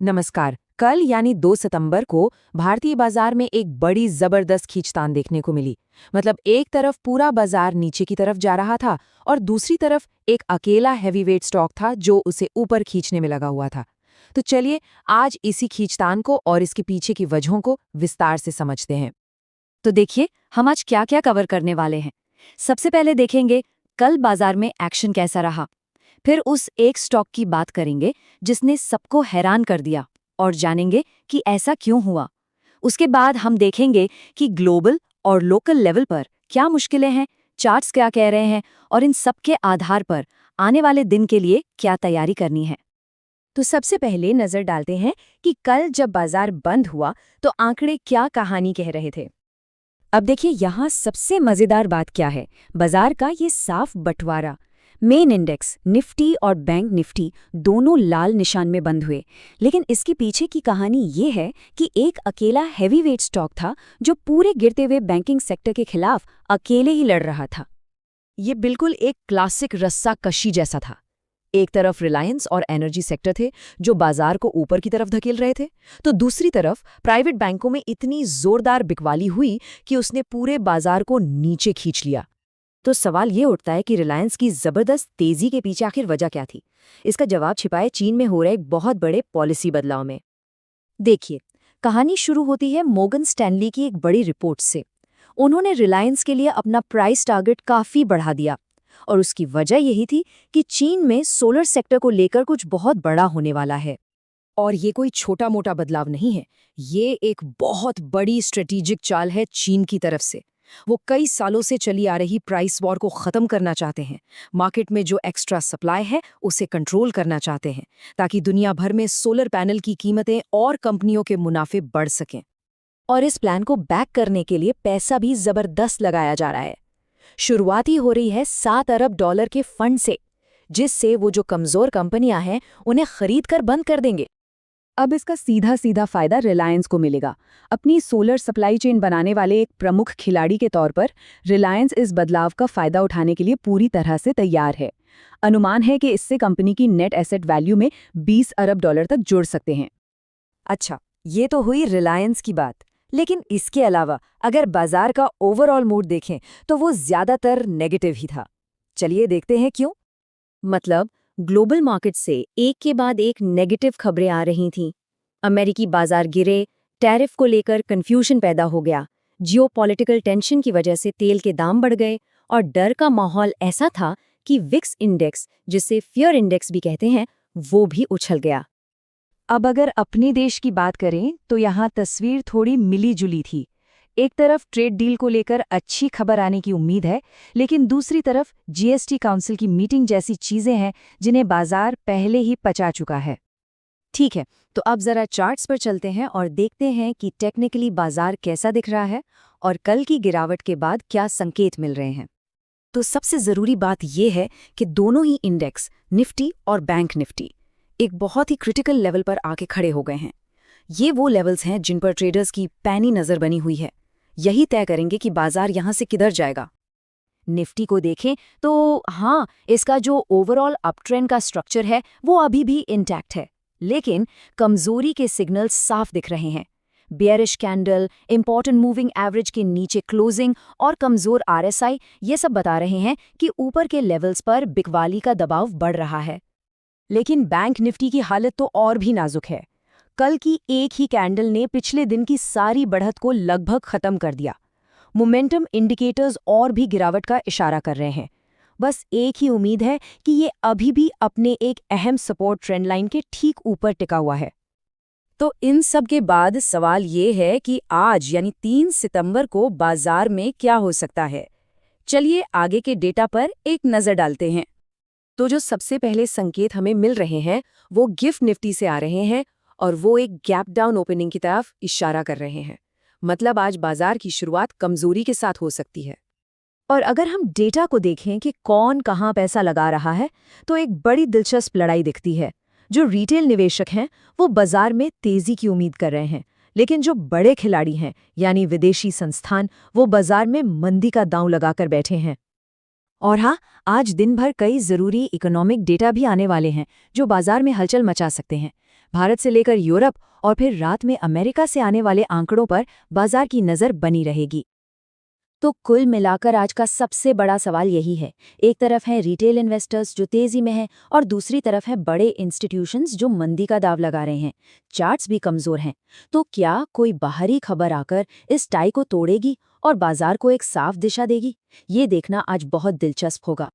नमस्कार। कल यानी 2 सितंबर को भारतीय बाजार में एक बड़ी जबरदस्त खींचतान देखने को मिली। मतलब एक तरफ पूरा बाजार नीचे की तरफ जा रहा था और दूसरी तरफ एक अकेला हैवीवेट स्टॉक था जो उसे ऊपर खींचने में लगा हुआ था। तो चलिए आज इसी खींचतान को और इसके पीछे की वजहों को विस्तार से समझते हैं। तो देखिए हम आज क्या क्या कवर करने वाले हैं। सबसे पहले देखेंगे कल बाजार में एक्शन कैसा रहा। फिर उस एक स्टॉक की बात करेंगे जिसने सबको हैरान कर दिया और जानेंगे कि ऐसा क्यों हुआ। उसके बाद हम देखेंगे कि ग्लोबल और लोकल लेवल पर क्या मुश्किलें हैं, चार्ट्स क्या कह रहे हैं और इन सब के आधार पर आने वाले दिन के लिए क्या तैयारी करनी है। तो सबसे पहले नजर डालते हैं कि कल जब बाजार बंद हुआ तो आंकड़े क्या कहानी कह रहे थे। अब देखिए यहाँ सबसे मजेदार बात क्या है, बाजार का ये साफ बंटवारा। मेन इंडेक्स निफ्टी और बैंक निफ्टी दोनों लाल निशान में बंद हुए, लेकिन इसके पीछे की कहानी ये है कि एक अकेला हैवीवेट स्टॉक था जो पूरे गिरते हुए बैंकिंग सेक्टर के खिलाफ अकेले ही लड़ रहा था। ये बिल्कुल एक क्लासिक रस्साकशी जैसा था। एक तरफ रिलायंस और एनर्जी सेक्टर थे जो बाजार को ऊपर की तरफ धकेल रहे थे, तो दूसरी तरफ प्राइवेट बैंकों में इतनी जोरदार बिकवाली हुई कि उसने पूरे बाजार को नीचे खींच लिया। तो सवाल ये उठता है कि रिलायंस की जबरदस्त तेजी के पीछे आखिर वजह क्या थी। इसका जवाब छिपा है चीन में हो रहे एक बहुत बड़े पॉलिसी बदलाव में। देखिए, कहानी शुरू होती है मोर्गन स्टैनली की एक बड़ी रिपोर्ट से। उन्होंने रिलायंस के लिए अपना प्राइस टारगेट काफी बढ़ा दिया और उसकी वजह यही थी कि चीन में सोलर सेक्टर को लेकर कुछ बहुत बड़ा होने वाला है। और ये कोई छोटा मोटा बदलाव नहीं है, ये एक बहुत बड़ी स्ट्रेटेजिक चाल है चीन की तरफ से। वो कई सालों से चली आ रही प्राइस वॉर को खत्म करना चाहते हैं। मार्केट में जो एक्स्ट्रा सप्लाई है उसे कंट्रोल करना चाहते हैं ताकि दुनिया भर में सोलर पैनल की कीमतें और कंपनियों के मुनाफे बढ़ सकें। और इस प्लान को बैक करने के लिए पैसा भी जबरदस्त लगाया जा रहा है। शुरुआती हो रही है $7 अरब के फंड से, जिससे वो जो कमजोर कंपनियां हैं उन्हें खरीद कर बंद कर देंगे। अब इसका सीधा सीधा फायदा रिलायंस को मिलेगा। अपनी सोलर सप्लाई चेन बनाने वाले एक प्रमुख खिलाड़ी के तौर पर रिलायंस इस बदलाव का फायदा उठाने के लिए पूरी तरह से तैयार है। अनुमान है कि इससे कंपनी की नेट एसेट वैल्यू में $20 अरब तक जुड़ सकते हैं। अच्छा, ये तो हुई रिलायंस की बात, लेकिन इसके अलावा अगर बाजार का ओवरऑल मूड देखें तो वो ज्यादातर नेगेटिव ही था। चलिए देखते हैं क्यों। मतलब ग्लोबल मार्केट से एक के बाद एक नेगेटिव खबरें आ रही थीं। अमेरिकी बाजार गिरे, टैरिफ को लेकर कंफ्यूजन पैदा हो गया, जियोपॉलिटिकल टेंशन की वजह से तेल के दाम बढ़ गए और डर का माहौल ऐसा था कि विक्स इंडेक्स, जिसे फियर इंडेक्स भी कहते हैं, वो भी उछल गया। अब अगर अपने देश की बात करें तो यहाँ तस्वीर थोड़ी मिली जुली थी। एक तरफ ट्रेड डील को लेकर अच्छी खबर आने की उम्मीद है, लेकिन दूसरी तरफ जीएसटी काउंसिल की मीटिंग जैसी चीजें हैं जिन्हें बाजार पहले ही पचा चुका है। ठीक है, तो अब जरा चार्ट्स पर चलते हैं और देखते हैं कि टेक्निकली बाजार कैसा दिख रहा है और कल की गिरावट के बाद क्या संकेत मिल रहे हैं। तो सबसे जरूरी बात यह है कि दोनों ही इंडेक्स, निफ्टी और बैंक निफ्टी, एक बहुत ही क्रिटिकल लेवल पर आके खड़े हो गए हैं। ये वो लेवल्स हैं जिन पर ट्रेडर्स की पैनी नजर बनी हुई है। यही तय करेंगे कि बाजार यहां से किधर जाएगा। निफ्टी को देखें तो हाँ, इसका जो ओवरऑल अपट्रेंड का स्ट्रक्चर है वो अभी भी इंटैक्ट है, लेकिन कमजोरी के सिग्नल्स साफ दिख रहे हैं। Bearish candle, important moving average के नीचे क्लोजिंग और कमजोर आरएसआई ये सब बता रहे हैं कि ऊपर के लेवल्स पर बिकवाली का दबाव बढ़ रहा है। लेकिन बैंक निफ्टी की हालत तो और भी नाजुक है। कल की एक ही कैंडल ने पिछले दिन की सारी बढ़त को लगभग खत्म कर दिया। मोमेंटम इंडिकेटर्स और भी गिरावट का इशारा कर रहे हैं। बस एक ही उम्मीद है कि ये अभी भी अपने एक अहम सपोर्ट ट्रेंड लाइन के ठीक ऊपर टिका हुआ है। तो इन सब के बाद सवाल ये है कि आज यानी 3 सितंबर को बाजार में क्या हो सकता है। चलिए आगे के डेटा पर एक नज़र डालते हैं। तो जो सबसे पहले संकेत हमें मिल रहे हैं वो गिफ्ट निफ्टी से आ रहे हैं और वो एक गैप डाउन ओपनिंग की तरफ इशारा कर रहे हैं। मतलब आज बाजार की शुरुआत कमजोरी के साथ हो सकती है। और अगर हम डेटा को देखें कि कौन कहाँ पैसा लगा रहा है, तो एक बड़ी दिलचस्प लड़ाई दिखती है। जो रिटेल निवेशक हैं वो बाजार में तेजी की उम्मीद कर रहे हैं, लेकिन जो बड़े खिलाड़ी हैं यानी विदेशी संस्थान, वो बाजार में मंदी का दांव लगाकर बैठे हैं। और हाँ, आज दिन भर कई जरूरी इकोनॉमिक डेटा भी आने वाले हैं जो बाजार में हलचल मचा सकते हैं। भारत से लेकर यूरोप और फिर रात में अमेरिका से आने वाले आंकड़ों पर बाजार की नज़र बनी रहेगी। तो कुल मिलाकर आज का सबसे बड़ा सवाल यही है। एक तरफ हैं रिटेल इन्वेस्टर्स जो तेजी में हैं और दूसरी तरफ हैं बड़े इंस्टीट्यूशंस जो मंदी का दाव लगा रहे हैं। चार्ट्स भी कमजोर हैं। तो क्या कोई बाहरी खबर आकर इस टाई को तोड़ेगी और बाजार को एक साफ दिशा देगी? ये देखना आज बहुत दिलचस्प होगा।